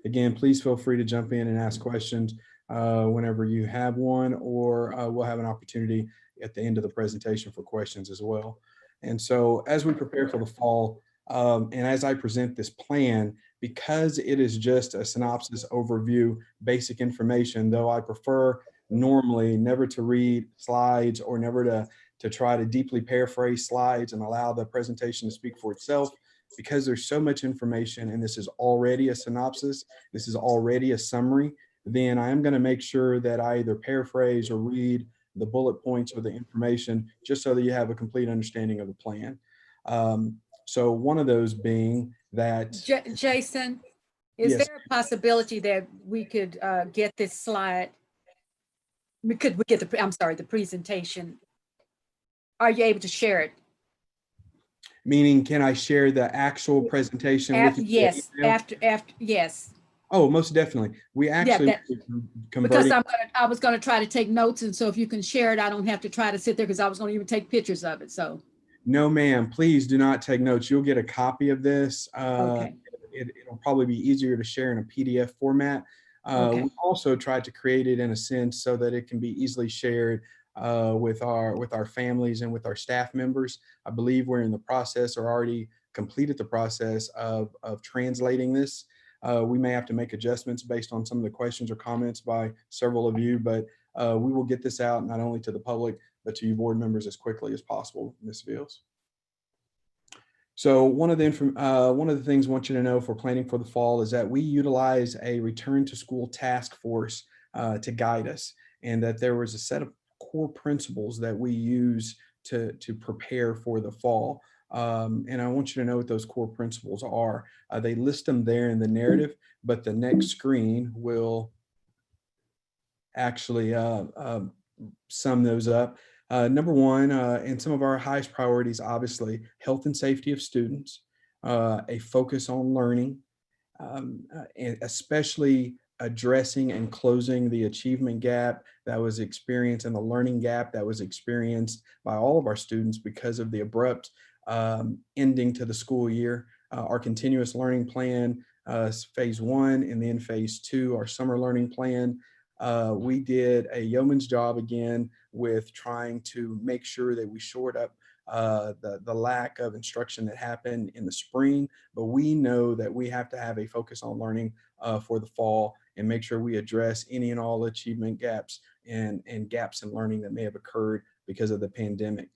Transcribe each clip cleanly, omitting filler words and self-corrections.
Again, please feel free to jump in and ask questions whenever you have one, or we'll have an opportunity at the end of the presentation for questions as well. And so as we prepare for the fall, and as I present this plan, because it is just a synopsis overview, basic information, though I prefer normally never to read slides or never to try to deeply paraphrase slides and allow the presentation to speak for itself, because there's so much information and this is already a synopsis, this is already a summary, then I am going to make sure that I either paraphrase or read the bullet points or the information just so that you have a complete understanding of the plan. So one of those being that, Jason, is yes, there a possibility that we could get this slide? Could we get the, I'm sorry, the presentation? Are you able to share it? meaning can I share the actual presentation with After, you via yes, email? after, yes. Oh, most definitely. We Yeah, actually that, because converting. I was gonna try to take notes, and so if you can share it, I don't have to try to sit there because I was gonna even take pictures of it. So No, ma'am, please do not take notes. You'll get a copy of this. okay, It'll probably be easier to share in a PDF format. okay, We also tried to create it in a sense so that it can be easily shared with our families and with our staff members. I believe we're in the process or already completed the process of translating this. We may have to make adjustments based on some of the questions or comments by several of you, but we will get this out not only to the public, but to you board members as quickly as possible, Ms. Beals. So one of the things I want you to know for planning for the fall is that we utilize a return to school task force to guide us, and that there was a set of core principles that we use to prepare for the fall. And I want you to know what those core principles are. They list them there in the narrative, but the next screen will actually sum those up. Number one, and some of our highest priorities, obviously, health and safety of students, a focus on learning, and especially addressing and closing the achievement gap that was experienced and the learning gap that was experienced by all of our students because of the abrupt ending to the school year. Our continuous learning plan, phase one, and then phase two, our summer learning plan. We did a yeoman's job again with trying to make sure that we shored up the lack of instruction that happened in the spring, but we know that we have to have a focus on learning for the fall and make sure we address any and all achievement gaps and gaps in learning that may have occurred because of the pandemic.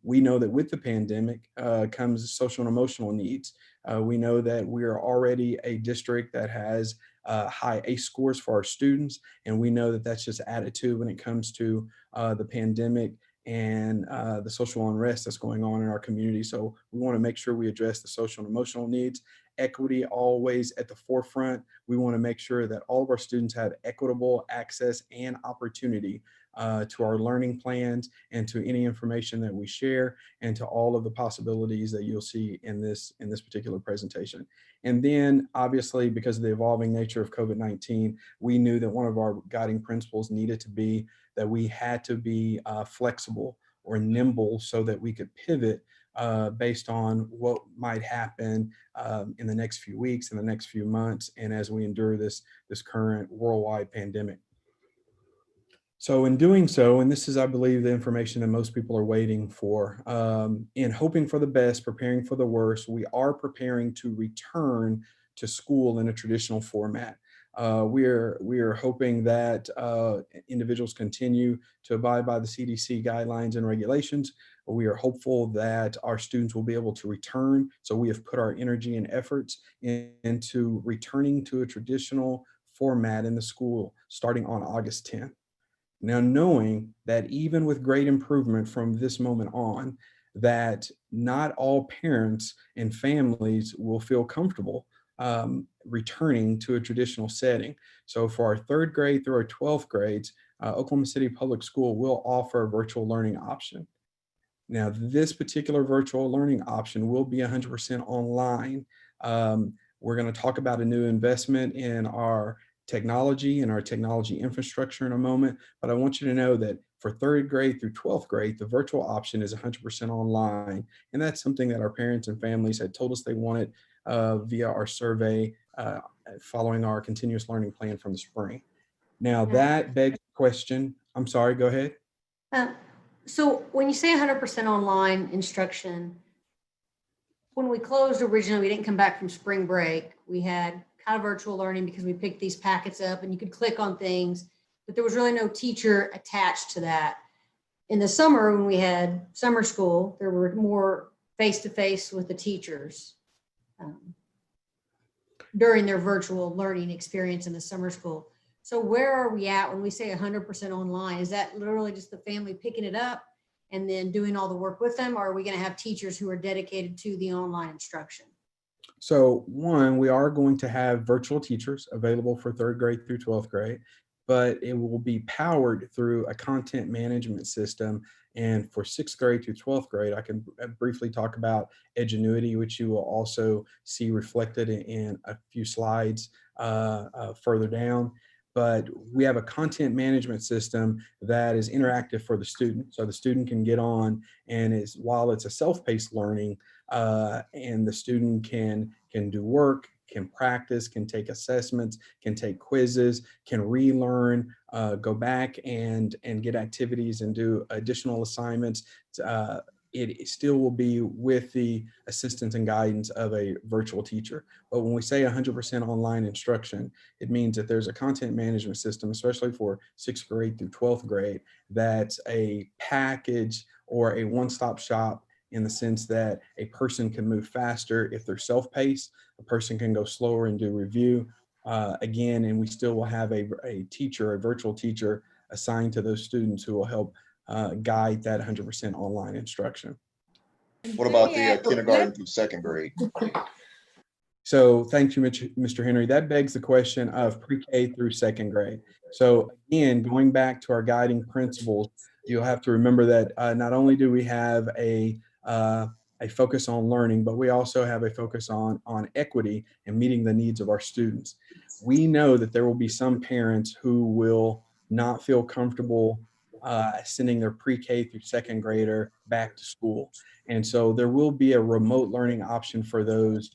We know that with the pandemic comes social and emotional needs. We know that we are already a district that has high ACE scores for our students, and we know that that's just added to when it comes to the pandemic and the social unrest that's going on in our community. So we want to make sure we address the social and emotional needs. Equity always at the forefront. We want to make sure that all of our students have equitable access and opportunity to our learning plans and to any information that we share and to all of the possibilities that you'll see in this particular presentation. And then obviously, because of the evolving nature of COVID-19, we knew that one of our guiding principles needed to be that we had to be flexible or nimble so that we could pivot based on what might happen in the next few weeks, in the next few months, and as we endure this current worldwide pandemic. So in doing so, and this is, I believe, the information that most people are waiting for, in hoping for the best, preparing for the worst, we are preparing to return to school in a traditional format. We are hoping that individuals continue to abide by the CDC guidelines and regulations. We are hopeful that our students will be able to return. So we have put our energy and efforts into returning to a traditional format in the school starting on August 10th. Now, knowing that even with great improvement from this moment on, that not all parents and families will feel comfortable returning to a traditional setting. So for our third grade through our 12th grades, Oklahoma City Public School will offer a virtual learning option. Now, this particular virtual learning option will be 100% online. We're going to talk about a new investment in our technology and our technology infrastructure in a moment, but I want you to know that for third grade through 12th grade, the virtual option is 100% online. And that's something that our parents and families had told us they wanted via our survey following our continuous learning plan from the spring. Now Yeah. that begs the question, I'm sorry, go ahead. Uh, So when you say 100% online instruction, when we closed originally, we didn't come back from spring break. We had kind of virtual learning because we picked these packets up and you could click on things, but there was really no teacher attached to that. In the summer, when we had summer school, there were more face-to-face with the teachers during their virtual learning experience in the summer school. So where are we at when we say 100% online? Is that literally just the family picking it up and then doing all the work with them? Or are we going to have teachers who are dedicated to the online instruction? So one, we are going to have virtual teachers available for 3rd grade through 12th grade, but it will be powered through a content management system. And for 6th grade through 12th grade, I can briefly talk about Edgenuity, which you will also see reflected in a few slides further down. But we have a content management system that is interactive for the student. So the student can get on and while it's a self-paced learning, and the student can do work, can practice, can take assessments, can take quizzes, can relearn, go back and get activities and do additional assignments. It still will be with the assistance and guidance of a virtual teacher. But when we say 100% online instruction, it means that there's a content management system, especially for 6th grade through 12th grade, that's a package or a one-stop shop, in the sense that a person can move faster if they're self-paced, a person can go slower and do review. Again, and we still will have a teacher, a virtual teacher assigned to those students who will help guide that 100% online instruction. What about the kindergarten through 2nd grade? So thank you, Mr. Henry. That begs the question of pre-K through 2nd grade. So again, going back to our guiding principles, you'll have to remember that not only do we have a focus on learning, but we also have a focus on equity and meeting the needs of our students. We know that there will be some parents who will not feel comfortable sending their pre-K through 2nd grader back to school. And so there will be a remote learning option for those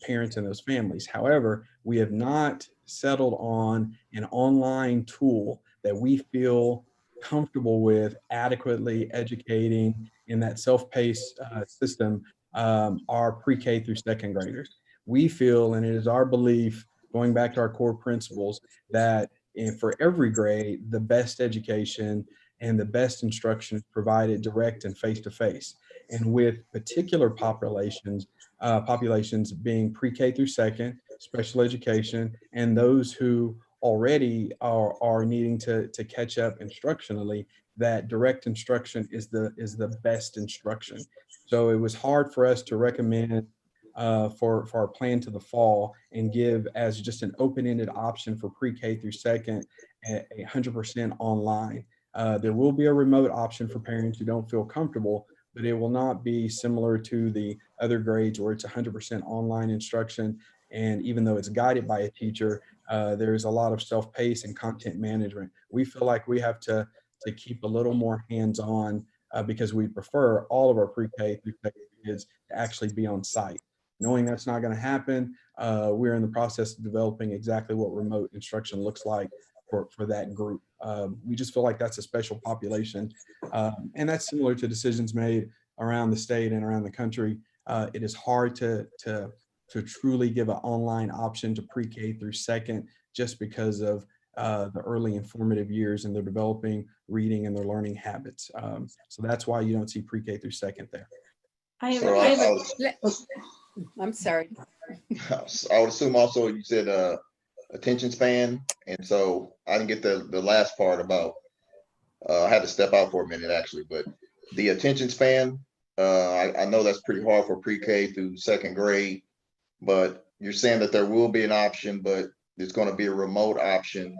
parents and those families. However, we have not settled on an online tool that we feel comfortable with adequately educating in that self-paced system our pre-K through 2nd graders. We feel, and it is our belief, going back to our core principles, that for every grade, the best education and the best instruction is provided direct and face-to-face. And with particular populations being pre-K through 2nd, special education, and those who already are needing to catch up instructionally, that direct instruction is the best instruction. So it was hard for us to recommend for our plan to the fall and give as just an open-ended option for pre-K through 2nd, 100% online. There will be a remote option for parents who don't feel comfortable, but it will not be similar to the other grades where it's 100% online instruction. And even though it's guided by a teacher, there's a lot of self-paced and content management. We feel like we have to keep a little more hands-on because we prefer all of our pre-K through 2nd kids to actually be on site. Knowing that's not going to happen, we're in the process of developing exactly what remote instruction looks like for that group. We just feel like that's a special population. And that's similar to decisions made around the state and around the country. It is hard to truly give an online option to pre-K through 2nd just because of the early informative years and their developing reading and their learning habits. So that's why you don't see pre-K through 2nd there. I'm sorry. I would assume also you said attention span, and so I didn't get the last part about I had to step out for a minute actually, but the attention span, I know that's pretty hard for pre-K through 2nd grade, but you're saying that there will be an option, but it's going to be a remote option.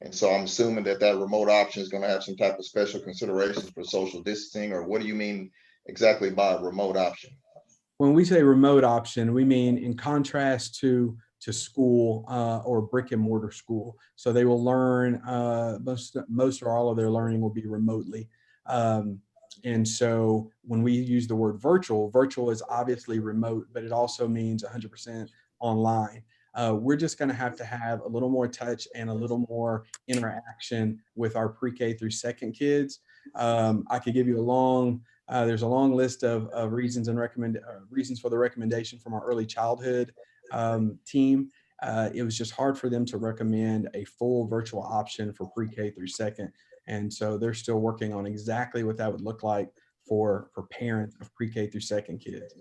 And so I'm assuming that remote option is going to have some type of special considerations for social distancing, or what do you mean exactly by a remote option? When we say remote option, we mean in contrast to school or brick and mortar school. So they will learn, most or all of their learning will be remotely. And so when we use the word virtual is obviously remote, but it also means 100% online. We're just going to have a little more touch and a little more interaction with our pre-K through second kids. I could give you there's a long list of reasons and reasons for the recommendation from our early childhood team. It was just hard for them to recommend a full virtual option for pre-K through second. And so they're still working on exactly what that would look like for parents of pre-K through second kids.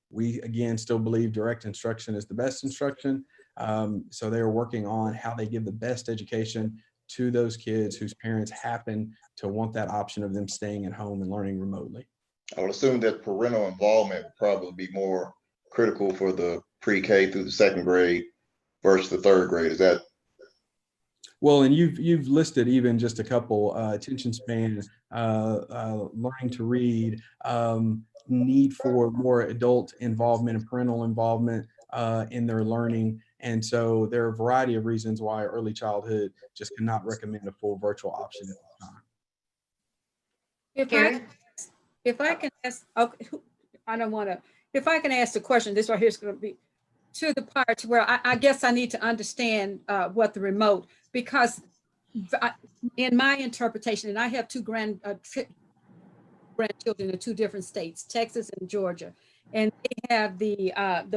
We, again, still believe direct instruction is the best instruction. So they're working on how they give the best education to those kids whose parents happen to want that option of them staying at home and learning remotely. I would assume that parental involvement would probably be more critical for the pre-K through the second grade versus the third grade. Is that? Well, and you've listed even just a couple: attention span, learning to read, need for more adult involvement and parental involvement in their learning. And so there are a variety of reasons why early childhood just cannot recommend a full virtual option at this time. If I can ask, okay, I don't want to, if I can ask the question, this right here is going to be to the part where I guess I need to understand what the remote, because in my interpretation, and I have two grandchildren in two different states, Texas and Georgia, and they have the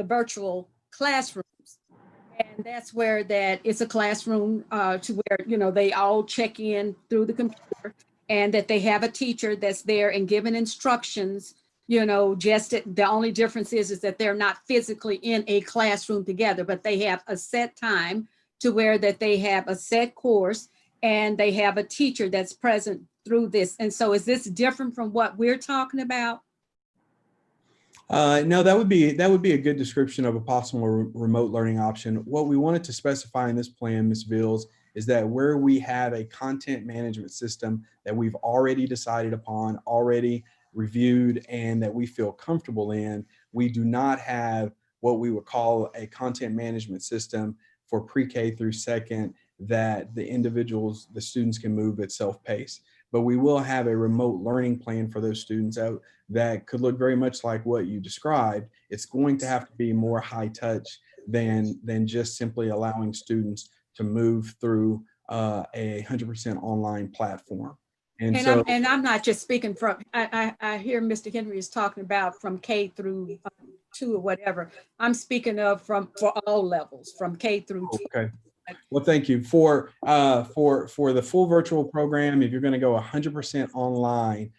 virtual classrooms. And that's where it's a classroom to where, they all check in through the computer, and that they have a teacher that's there and giving instructions, the only difference is that they're not physically in a classroom together, but they have a set time to where that they have a set course and they have a teacher that's present through this. And so is this different from what we're talking about? No, that would be a good description of a possible remote learning option. What we wanted to specify in this plan, Ms. Vills, is that where we have a content management system that we've already decided upon, already reviewed, and that we feel comfortable in, we do not have what we would call a content management system for pre-K through second that the students can move at self-pace. But we will have a remote learning plan for those students out that could look very much like what you described. It's going to have to be more high touch than just simply allowing students to move through a 100% online platform. I'm not just speaking from, I hear Mr. Henry is talking about from K through 2 or whatever. I'm speaking of for all levels, from K through 2. Okay. Well, thank you. For the full virtual program, if you're going to go 100% online,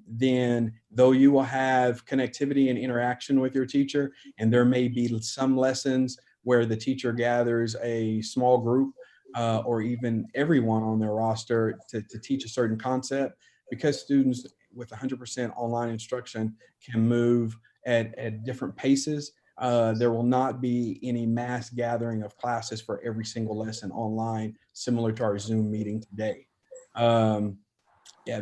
then though you will have connectivity and interaction with your teacher, and there may be some lessons where the teacher gathers a small group or even everyone on their roster to teach a certain concept, because students with 100% online instruction can move at different paces. There will not be any mass gathering of classes for every single lesson online, similar to our Zoom meeting today.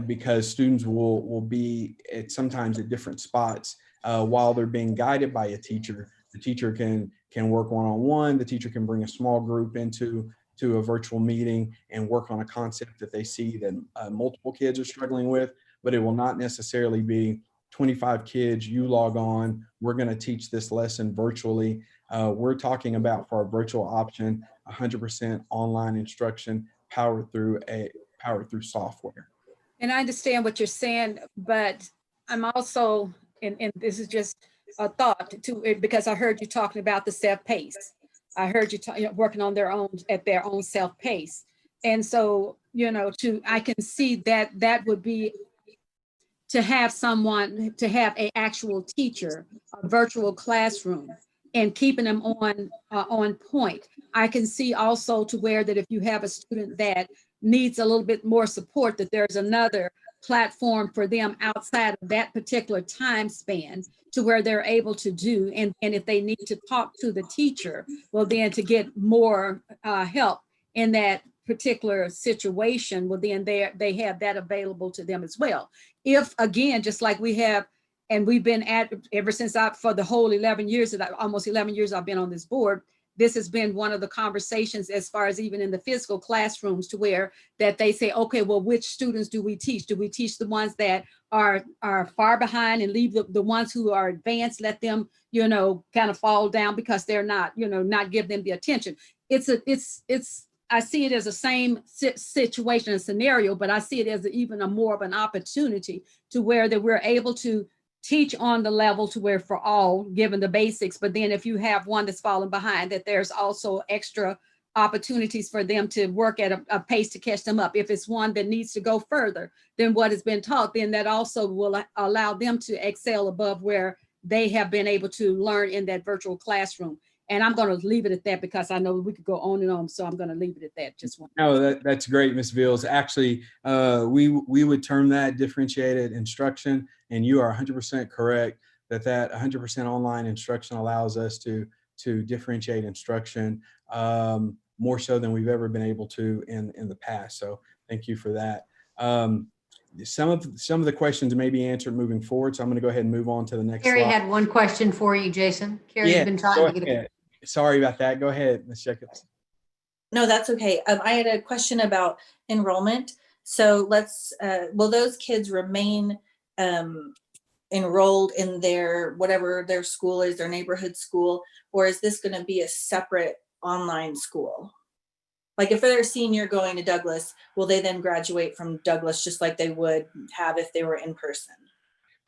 Because students will be sometimes at different spots while they're being guided by a teacher. The teacher can work one-on-one. The teacher can bring a small group into a virtual meeting and work on a concept that they see that multiple kids are struggling with, but it will not necessarily be 25 kids, you log on, we're going to teach this lesson virtually. We're talking about, for our virtual option, 100% online instruction powered through software. And I understand what you're saying, but I'm also, and this is just a thought to it, because I heard you talking about the self-pace. I heard you working on their own self-pace. And so, I can see that would be to have an actual teacher, a virtual classroom, and keeping them on point. I can see also to where that if you have a student that needs a little bit more support, that there's another platform for them outside of that particular time span to where they're able to do. And if they need to talk to the teacher, well, then to get more help in that particular situation, well, then they have that available to them as well. If, again, just like we have, and we've been at ever since for the whole 11 years, almost 11 years I've been on this board, this has been one of the conversations as far as even in the physical classrooms, to where that they say, okay, well, which students do we teach? Do we teach the ones that are far behind and leave the ones who are advanced, let them, kind of fall down because they're not, not give them the attention? I see it as the same situation and scenario, but I see it as even a more of an opportunity to where that we're able to teach on the level to where for all, given the basics. But then if you have one that's falling behind, that there's also extra opportunities for them to work at a pace to catch them up. If it's one that needs to go further than what has been taught, then that also will allow them to excel above where they have been able to learn in that virtual classroom. And I'm going to leave it at that because I know we could go on and on. So I'm going to leave it at that. Just one. No, that's great, Ms. Vills. Actually, we would term that differentiated instruction, and you are 100% correct that 100% online instruction allows us to differentiate instruction more so than we've ever been able to in the past. So thank you for that. Some of the questions may be answered moving forward, so I'm going to go ahead and move on to the next Carrie slide. had one question for you, Jason. Carrie's been trying to get a. Sorry about that. Go ahead, Ms. Jacobs. No, that's okay. I had a question about enrollment. So will those kids remain enrolled in whatever their school is, their neighborhood school, or is this going to be a separate online school? Like if they're a senior going to Douglas, will they then graduate from Douglas just like they would have if they were in person?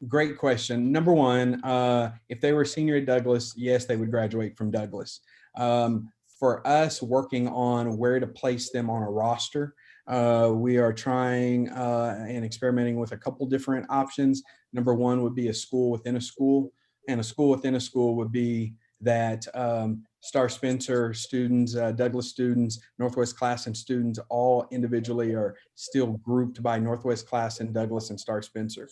Great question. Number one, if they were a senior at Douglas, yes, they would graduate from Douglas. For us, working on where to place them on a roster, we are trying and experimenting with a couple different options. Number one would be a school within a school, and a school within a school would be that Star Spencer students, Douglas students, Northwest Classen students, all individually are still grouped by Northwest Classen, Douglas, and Star Spencer.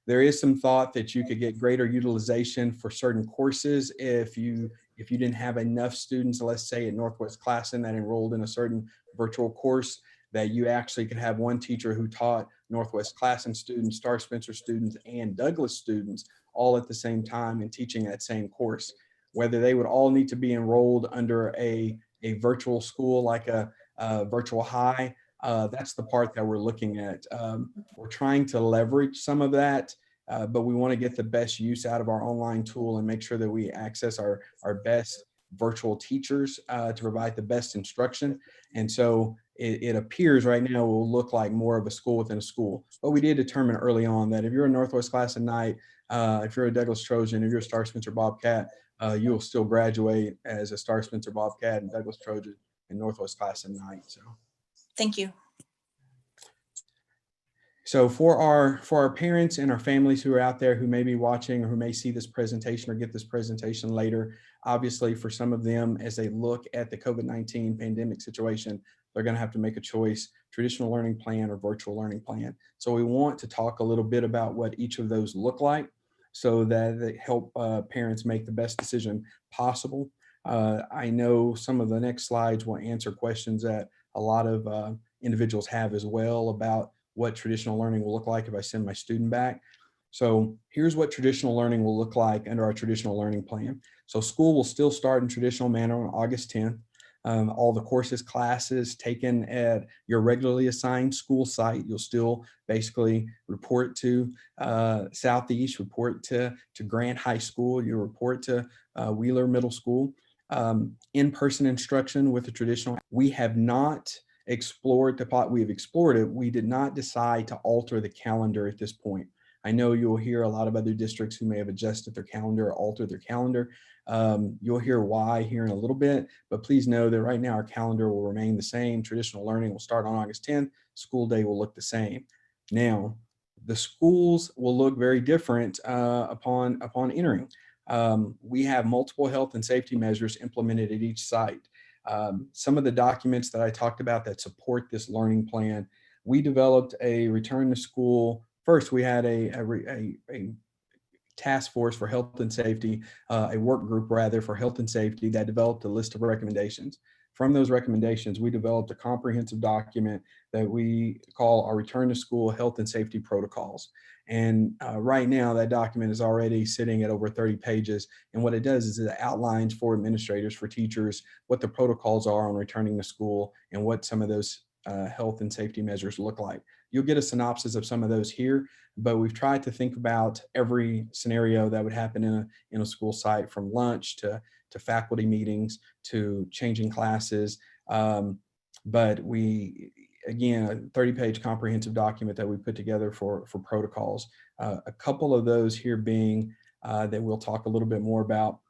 There is some thought that you could get greater utilization for certain courses if you didn't have enough students, let's say at Northwest Classen, that enrolled in a certain virtual course, that you actually could have one teacher who taught Northwest Classen students, Star Spencer students, and Douglas students all at the same time and teaching that same course. Whether they would all need to be enrolled under a virtual school like a virtual high, that's the part that we're looking at. We're trying to leverage some of that, but we want to get the best use out of our online tool and make sure that we access our best virtual teachers to provide the best instruction. And so it appears right now will look like more of a school within a school. But we did determine early on that if you're a Northwest Classen Knight, if you're a Douglas Trojan, if you're a Star Spencer Bobcat, you will still graduate as a Star Spencer Bobcat and Douglas Trojan and Northwest Classen Knight. So. Thank you. So for our parents and our families who are out there who may be watching or who may see this presentation or get this presentation later, obviously for some of them, as they look at the COVID-19 pandemic situation, they're going to have to make a choice: traditional learning plan or virtual learning plan. So we want to talk a little bit about what each of those look like so that they help parents make the best decision possible. I know some of the next slides will answer questions that a lot of individuals have as well about what traditional learning will look like if I send my student back. So here's what traditional learning will look like under our traditional learning plan. So school will still start in traditional manner on August 10th. All the courses, classes taken at your regularly assigned school site, you'll still basically report to Southeast, report to Grant High School, you'll report to Wheeler Middle School. In-person instruction with the traditional, we have not explored the pot. We have explored it. We did not decide to alter the calendar at this point. I know you'll hear a lot of other districts who may have adjusted their calendar or altered their calendar. You'll hear why here in a little bit, but please know that right now our calendar will remain the same. Traditional learning will start on August 10th. School day will look the same. Now, the schools will look very different upon entering. We have multiple health and safety measures implemented at each site. Some of the documents that I talked about that support this learning plan, we developed a return to school. First, we had a task force for health and safety, a work group rather for health and safety that developed a list of recommendations. From those recommendations, we developed a comprehensive document that we call our return to school health and safety protocols. And right now that document is already sitting at over 30 pages. And what it does is it outlines for administrators, for teachers, what the protocols are on returning to school and what some of those health and safety measures look like. You'll get a synopsis of some of those here, but we've tried to think about every scenario that would happen in a school site, from lunch to faculty meetings to changing classes. But we, again, a 30-page comprehensive document that we put together for protocols. A couple of those here being that we'll talk a little bit more about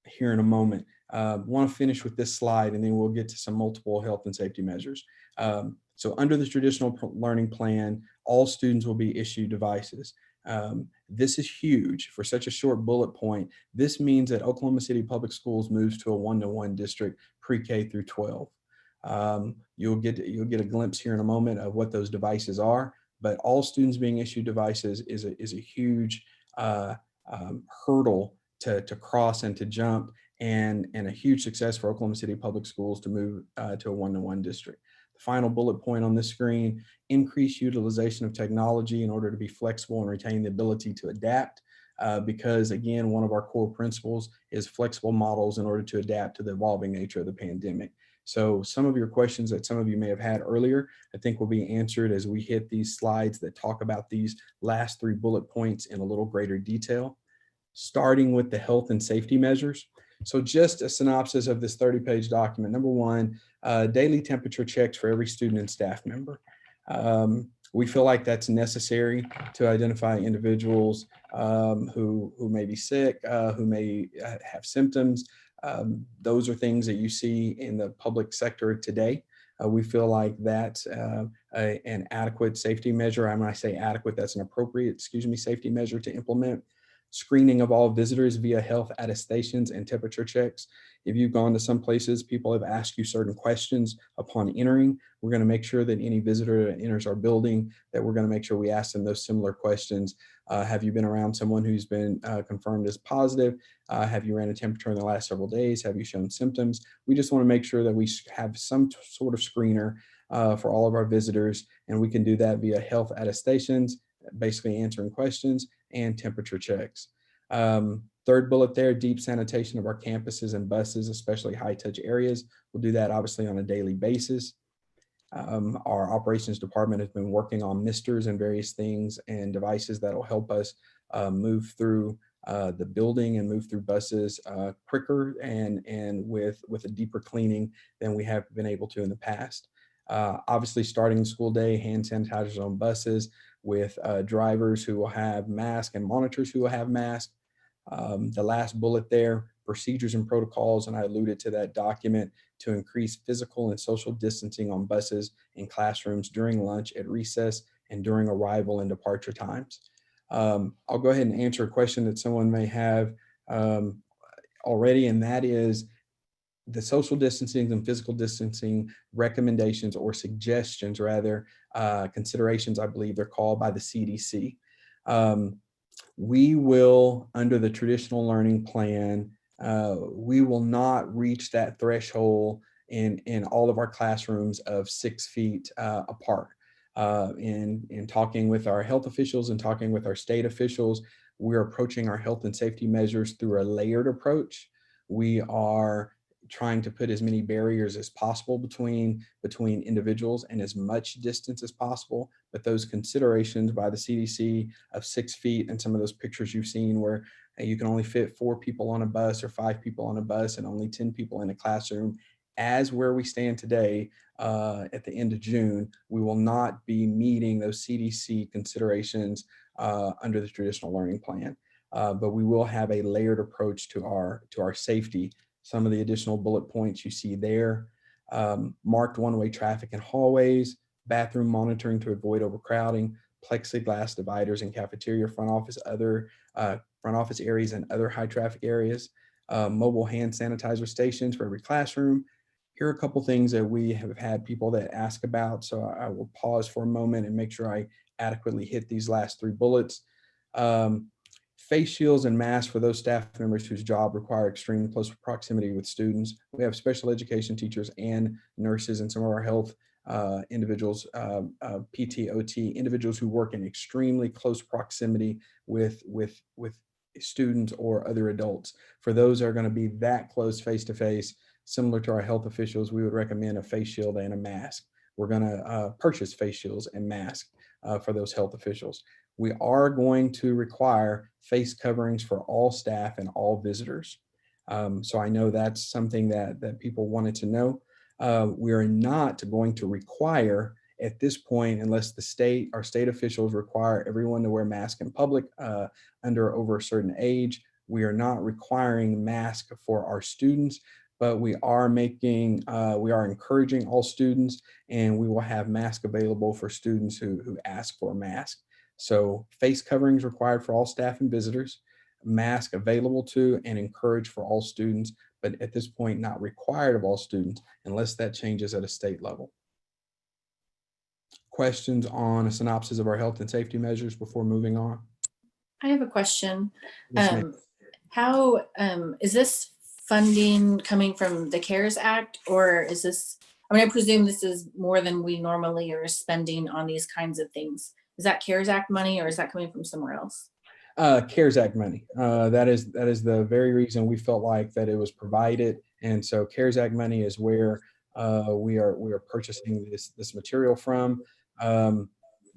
here in a moment. Want to finish with this slide, and then we'll get to some multiple health and safety measures. So under the traditional learning plan, all students will be issued devices. This is huge for such a short bullet point. This means that Oklahoma City Public Schools moves to a 1-to-1 district pre-K through 12. You'll get a glimpse here in a moment of what those devices are, but all students being issued devices is a huge hurdle to cross and to jump, and a huge success for Oklahoma City Public Schools to move to a 1-to-1 district. The final bullet point on this screen: increase utilization of technology in order to be flexible and retain the ability to adapt. Because again, one of our core principles is flexible models in order to adapt to the evolving nature of the pandemic. So some of your questions that some of you may have had earlier, I think will be answered as we hit these slides that talk about these last 3 bullet points in a little greater detail, starting with the health and safety measures. So just a synopsis of this 30-page document. Number 1, daily temperature checks for every student and staff member. We feel like that's necessary to identify individuals who may be sick, who may have symptoms. Those are things that you see in the public sector today. We feel like that's an adequate safety measure. And when I say adequate, that's an appropriate, safety measure to implement. Screening of all visitors via health attestations and temperature checks. If you've gone to some places, people have asked you certain questions upon entering. We're going to make sure that any visitor that enters our building, that we're going to make sure we ask them those similar questions. Have you been around someone who's been confirmed as positive? Have you ran a temperature in the last several days? Have you shown symptoms? We just want to make sure that we have some sort of screener for all of our visitors, and we can do that via health attestations, basically answering questions, and temperature checks. Third bullet there: deep sanitation of our campuses and buses, especially high touch areas. We'll do that obviously on a daily basis. Our operations department has been working on misters and various things and devices that will help us move through the building and move through buses quicker and with a deeper cleaning than we have been able to in the past. Obviously, starting the school day, hand sanitizers on buses with drivers who will have masks and monitors who will have masks. The last bullet there: procedures and protocols, and I alluded to that document, to increase physical and social distancing on buses and classrooms during lunch, at recess, and during arrival and departure times. I'll go ahead and answer a question that someone may have already, and that is the social distancing and physical distancing recommendations, or suggestions rather, considerations, I believe they're called, by the CDC. We will, under the traditional learning plan, we will not reach that threshold in all of our classrooms of 6 feet apart. In talking with our health officials and talking with our state officials, we're approaching our health and safety measures through a layered approach. We are trying to put as many barriers as possible between individuals and as much distance as possible. But those considerations by the CDC of 6 feet, and some of those pictures you've seen where you can only fit 4 people on a bus or 5 people on a bus and only 10 people in a classroom, as where we stand today at the end of June, we will not be meeting those CDC considerations under the traditional learning plan. But we will have a layered approach to our safety. Some of the additional bullet points you see there: marked one-way traffic in hallways, bathroom monitoring to avoid overcrowding, plexiglass dividers in cafeteria, front office areas and other high traffic areas, mobile hand sanitizer stations for every classroom. Here are a couple things that we have had people that ask about, so I will pause for a moment and make sure I adequately hit these last 3 bullets. Face shields and masks for those staff members whose job require extreme close proximity with students. We have special education teachers and nurses and some of our health individuals, PT, OT, individuals who work in extremely close proximity with students or other adults. For those that are going to be that close face to face, similar to our health officials, we would recommend a face shield and a mask. We're going to purchase face shields and masks for those health officials. We are going to require face coverings for all staff and all visitors. So I know that's something that people wanted to know. We are not going to require at this point, unless our state officials require everyone to wear masks in public under over a certain age. We are not requiring masks for our students, but we are encouraging all students, and we will have masks available for students who ask for a mask. So face coverings required for all staff and visitors, mask available to and encouraged for all students, but at this point not required of all students unless that changes at a state level. Questions on a synopsis of our health and safety measures before moving on? I have a question. Yes, ma'am. How is this funding coming from the CARES Act, or is this, I mean, I presume this is more than we normally are spending on these kinds of things. Is that CARES Act money, or is that coming from somewhere else? CARES Act money. That is the very reason we felt like that it was provided. And so CARES Act money is where we are purchasing this material from.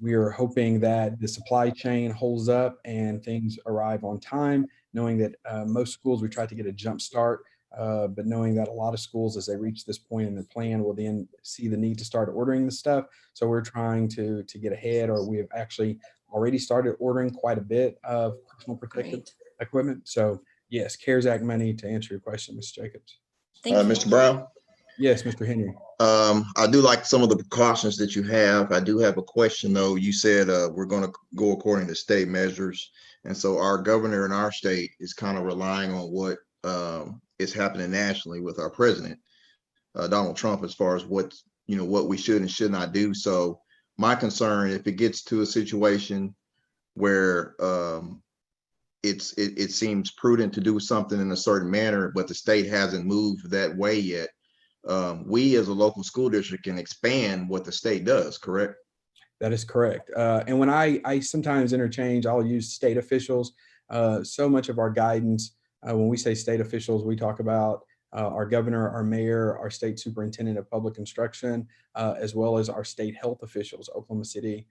We are hoping that the supply chain holds up and things arrive on time, knowing that most schools, we try to get a jump start, but knowing that a lot of schools, as they reach this point in their plan, will then see the need to start ordering the stuff. So we're trying to get ahead, or we have actually already started ordering quite a bit of personal protective equipment. So yes, CARES Act money, to answer your question, Ms. Jacobs. Thank you. Mr. Brown? Yes, Mr. Henry. I do like some of the precautions that you have. I do have a question though. You said we're going to go according to state measures. And so our governor in our state is kind of relying on what is happening nationally with our president, Donald Trump, as far as what we should and should not do. So my concern, if it gets to a situation where it seems prudent to do something in a certain manner, but the state hasn't moved that way yet, we as a local school district can expand what the state does, correct? That is correct. And when I sometimes interchange, I'll use state officials. So much of our guidance, when we say state officials, we talk about our governor, our mayor, our state superintendent of public instruction, as well as our state health officials, Oklahoma City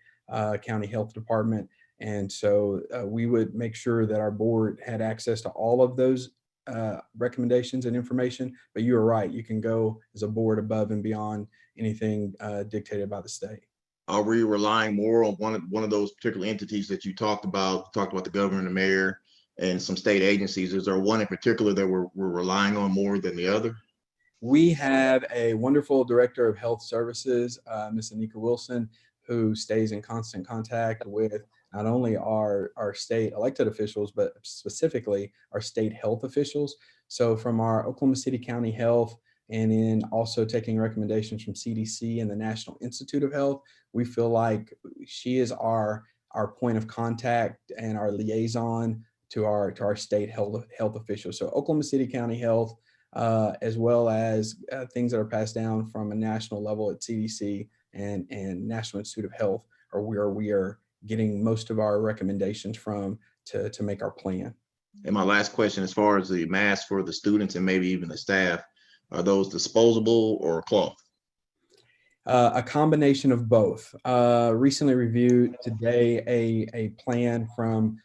County Health Department. And so we would make sure that our board had access to all of those recommendations and information. But you are right, you can go as a board above and beyond anything dictated by the state. Are we relying more on one of those particular entities that you talked about the governor and the mayor and some state agencies? Is there one in particular that we're relying on more than the other? We have a wonderful director of health services, Ms. Anika Wilson, who stays in constant contact with not only our state elected officials, but specifically our state health officials. So from our Oklahoma City County Health, and in also taking recommendations from CDC and the National Institute of Health, we feel like she is our point of contact and our liaison to our state health officials. So Oklahoma City County Health, as well as things that are passed down from a national level at CDC and National Institute of Health, are where we are getting most of our recommendations from to make our plan. And my last question, as far as the masks for the students and maybe even the staff, are those disposable or cloth? A combination of both. Recently reviewed today a plan from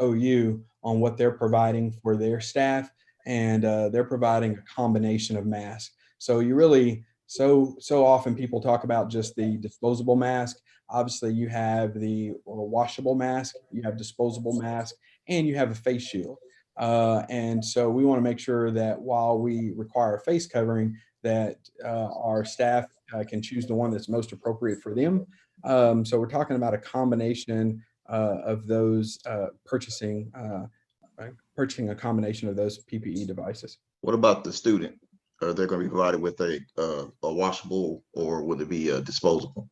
OU on what they're providing for their staff, and they're providing a combination of masks. So you really so often people talk about just the disposable mask. Obviously, you have the washable mask, you have disposable mask, and you have a face shield. And so we want to make sure that while we require a face covering, that our staff can choose the one that's most appropriate for them. So we're talking about a combination of those purchasing a combination of those PPE devices. What about the student? Are they going to be provided with a washable, or would it be disposable?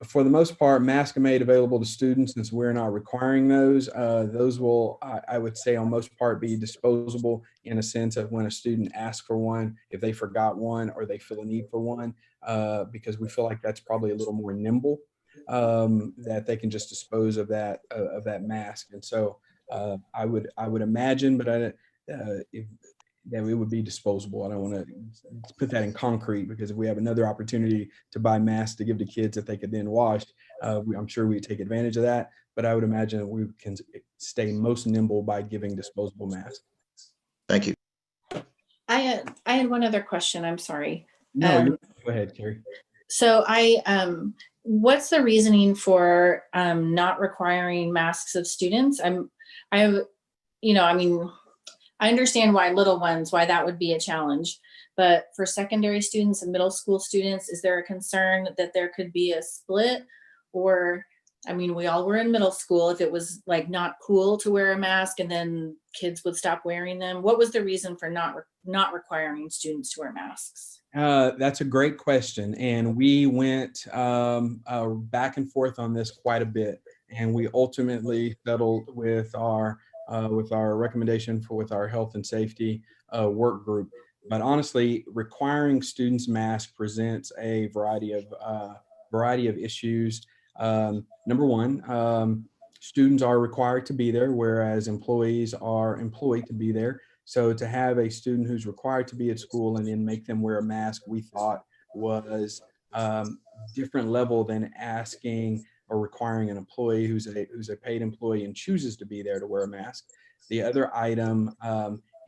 for the most part, masks are made available to students since we're not requiring those. Those will, I would say, on most part, be disposable in a sense of when a student asks for one, if they forgot one or they feel a need for one, because we feel like that's probably a little more nimble, that they can just dispose of that mask. And so I would imagine, but if that it would be disposable. I don't want to put that in concrete, because if we have another opportunity to buy masks to give to kids that they could then wash, I'm sure we'd take advantage of that. But I would imagine that we can stay most nimble by giving disposable masks. Thank you. I had one other question. I'm sorry. No, Um, go ahead, Carrie. So what's the reasoning for not requiring masks of students? I have, I mean, I understand why little ones, why that would be a challenge, but for secondary students and middle school students, is there a concern that there could be a split? Or, I mean, we all were in middle school, if it was like not cool to wear a mask and then kids would stop wearing them, what was the reason for not requiring students to wear masks? That's a great question, and we went back and forth on this quite a bit, and we ultimately settled with our recommendation with our health and safety work group. But honestly, requiring students masks presents a variety of issues. Number one, students are required to be there, whereas employees are employed to be there. So to have a student who's required to be at school and then make them wear a mask, we thought was different level than asking or requiring an employee who's a paid employee and chooses to be there to wear a mask. The other item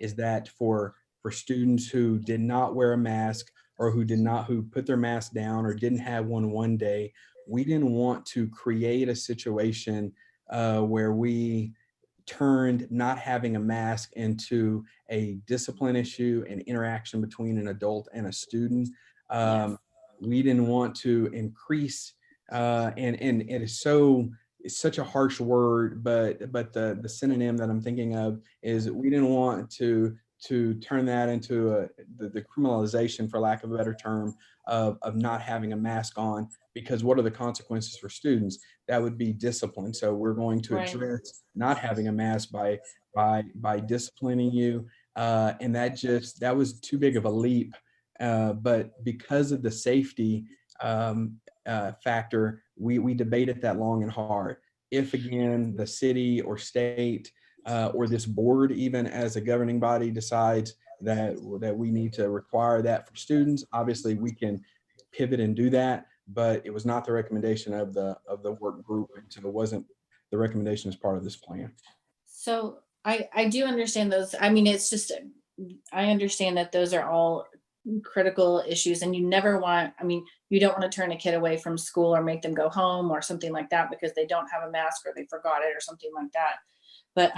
is that for students who did not wear a mask, or who put their mask down or didn't have one day, we didn't want to create a situation where we turned not having a mask into a discipline issue and interaction between an adult and a student. We didn't want to increase, and it is it's such a harsh word, but the synonym that I'm thinking of is we didn't want to turn that into the criminalization, for lack of a better term, of not having a mask on, because what are the consequences for students? That would be discipline. So we're going to Right. address not having a mask by disciplining you, and that was too big of a leap. But because of the safety factor, we debated that long and hard. If again the city or state or this board, even as a governing body, decides that we need to require that for students, obviously we can pivot and do that. But it was not the recommendation of the work group, and so it wasn't the recommendation as part of this plan. So I do understand those. I mean, it's just, I understand that those are all critical issues, and you never want, I mean, you don't want to turn a kid away from school or make them go home or something like that because they don't have a mask or they forgot it or something like that. But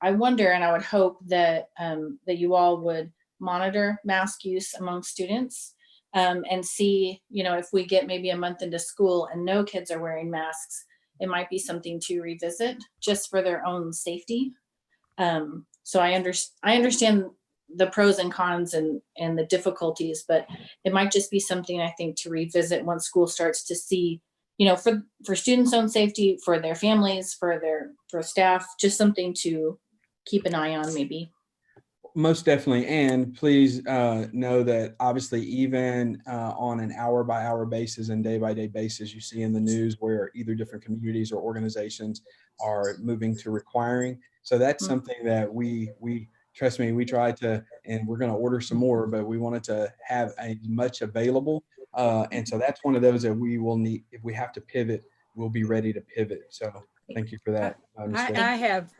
I wonder, and I would hope that that you all would monitor mask use among students, and see, if we get maybe a month into school and no kids are wearing masks, it might be something to revisit just for their own safety. So I understand the pros and cons and the difficulties, but it might just be something, I think, to revisit once school starts, to see, for students' own safety, for their families, for staff, just something to keep an eye on maybe. Most definitely. And please know that obviously, even on an hour by hour basis and day by day basis, you see in the news where either different communities or organizations are moving to requiring. So that's something that we trust me, we try to, and we're going to order some more, but we wanted to have as much available. And so that's one of those that we will need, if we have to pivot, we'll be ready to pivot. So thank you for that. I have